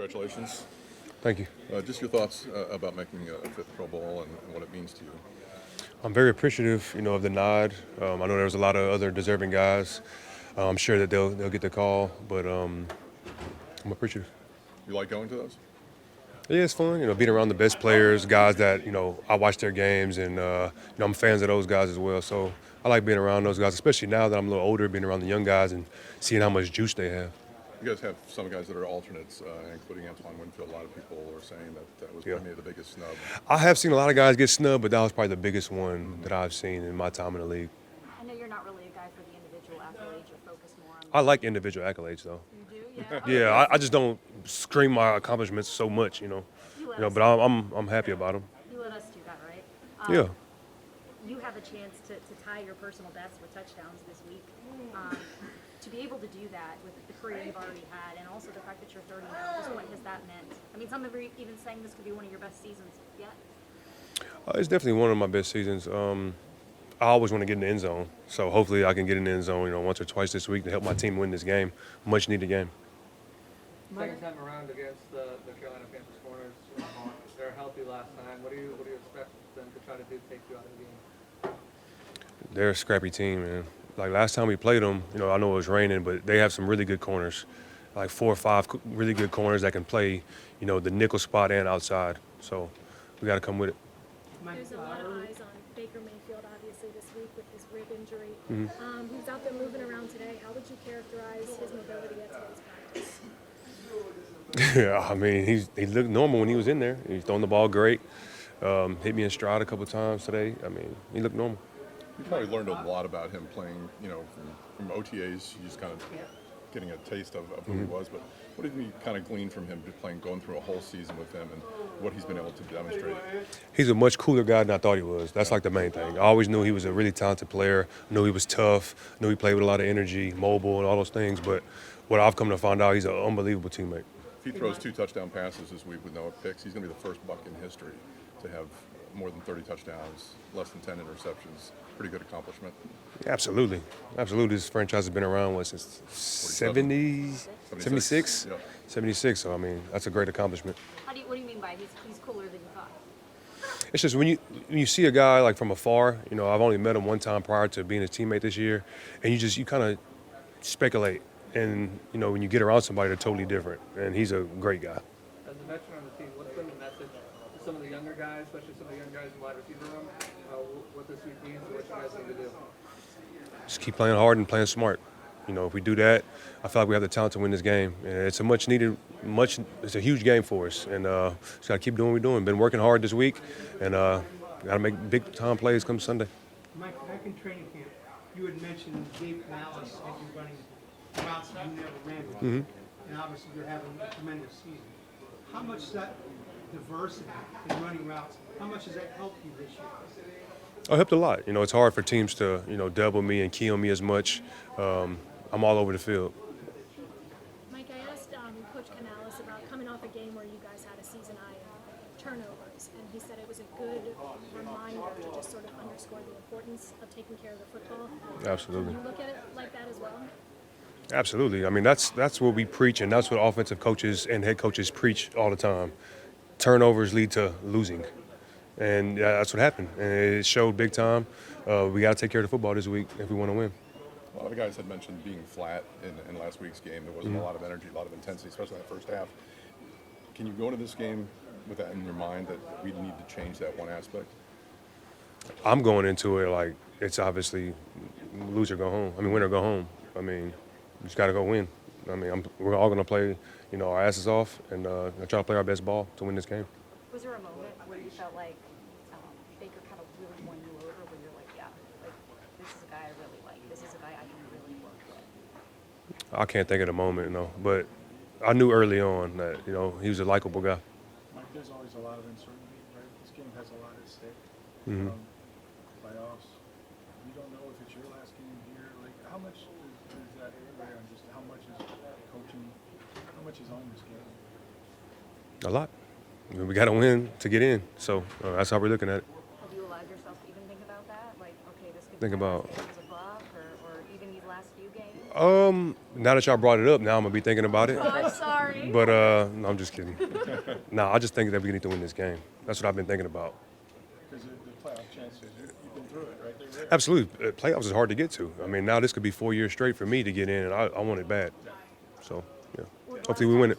Congratulations. Thank you. Just your thoughts about making a fifth Pro Bowl and what it means to you. I'm very appreciative, of the nod. I know there was a lot of other deserving guys. I'm sure that they'll get the call, but I'm appreciative. You like going to those? Yeah, it's fun, being around the best players, guys that, I watch their games, and, I'm fans of those guys as well. So I like being around those guys, especially now that I'm a little older, being around the young guys and seeing how much juice they have. You guys have some guys that are alternates, including Antoine Winfield. A lot of people are saying that was maybe the biggest snub. I have seen a lot of guys get snubbed, but that was probably the biggest one that I've seen in my time in the league. I know you're not really a guy for the individual accolades. You're focused more on. I like individual accolades, though. You do, yeah. Yeah, I just don't scream my accomplishments so much, but I'm happy about them. You let us do that, right? Yeah. You have a chance to tie your personal best with touchdowns this week. To be able to do that with the career you've already had, and also the fact that you're 30 now, just what has that meant? I mean, some are even saying this could be one of your best seasons yet. It's definitely one of my best seasons. I always want to get in the end zone, so hopefully I can get in the end zone, once or twice this week to help my team win this game, much needed game. Second time around against the Carolina Panthers corners. They're healthy last time. What do you expect them to try to do to take you out of the game? They're a scrappy team, man. Like last time we played them, I know it was raining, but they have some really good corners, like 4 or 5 really good corners that can play, the nickel spot and outside. So we got to come with it. There's a lot of eyes on Baker Mayfield, obviously, this week with his rib injury. Mm-hmm. He's out there moving around today. How would you characterize his mobility at today's practice? Yeah, I mean, he looked normal when he was in there. He's throwing the ball great. Hit me in stride a couple times today. I mean, he looked normal. You probably learned a lot about him playing, from OTAs. You just kind of getting a taste of who he was. But what did you kind of glean from him going through a whole season with him and what he's been able to demonstrate? He's a much cooler guy than I thought he was. That's like the main thing. I always knew he was a really talented player. Knew he was tough. Knew he played with a lot of energy, mobile, and all those things. But what I've come to find out, he's an unbelievable teammate. If he throws 2 touchdown passes this week with no picks, he's going to be the first Buck in history to have more than 30 touchdowns, less than 10 interceptions. Pretty good accomplishment. Absolutely. This franchise has been around, since 76? Yep. 76, so, I mean, that's a great accomplishment. What do you mean by he's cooler than you thought? It's just when you see a guy, like, from afar, I've only met him one time prior to being his teammate this year, and you kind of speculate. And, when you get around somebody, they're totally different. And he's a great guy. As a veteran on the team, what's been the message to some of the younger guys, especially some of the young guys in the wide receiver room, what this week means and what you guys need to do? Just keep playing hard and playing smart. If we do that, I feel like we have the talent to win this game. And it's it's a huge game for us. And just got to keep doing what we're doing. Been working hard this week, and got to make big-time plays come Sunday. Mike, back in training camp, you had mentioned Dave Canales had you running routes that you never ran with. And obviously you're having a tremendous season. How much that diversity in running routes, how much has that helped you this year? It helped a lot. It's hard for teams to, double me and key on me as much. I'm all over the field. Mike, I asked Coach Canales about coming off a game where you guys had a season high in turnovers, and he said it was a good reminder to just sort of underscore the importance of taking care of the football. Absolutely. Do you look at it like that as well? Absolutely. I mean, that's what we preach, and that's what offensive coaches and head coaches preach all the time. Turnovers lead to losing, and that's what happened. And it showed big time. We got to take care of the football this week if we want to win. A lot of guys had mentioned being flat in last week's game. There wasn't a lot of energy, a lot of intensity, especially in the first half. Can you go into this game with that in your mind that we need to change that one aspect? I'm going into it like it's obviously lose or go home. Win or go home. We just got to go win. We're all going to play, our asses off and try to play our best ball to win this game. Was there a moment where you felt like Baker kind of really won you over, where you're like, yeah, like this is a guy I really like. This is a guy I can really work with? I can't think of the moment, but I knew early on that, he was a likable guy. Mike, there's always a lot of uncertainty, right? This game has a lot at stake. Playoffs. You don't know if it's your last game here. Like, how much is that weigh on just how much is coaching, how much is on this game? A lot. We got to win to get in, so that's how we're looking at it. Have you allowed yourself to even think about that? Like, okay, this could Think be my about- last game as a Buck, or even these last few games? Now that y'all brought it up, now I'm gonna be thinking about it. I'm sorry. But no, I'm just kidding. No, I just think that we need to win this game. That's what I've been thinking about. Because the playoff chances, you've been through it, right? They're there. Absolutely, playoffs is hard to get to. I mean, now this could be 4 years straight for me to get in, and I want it bad. So, yeah, hopefully we win it.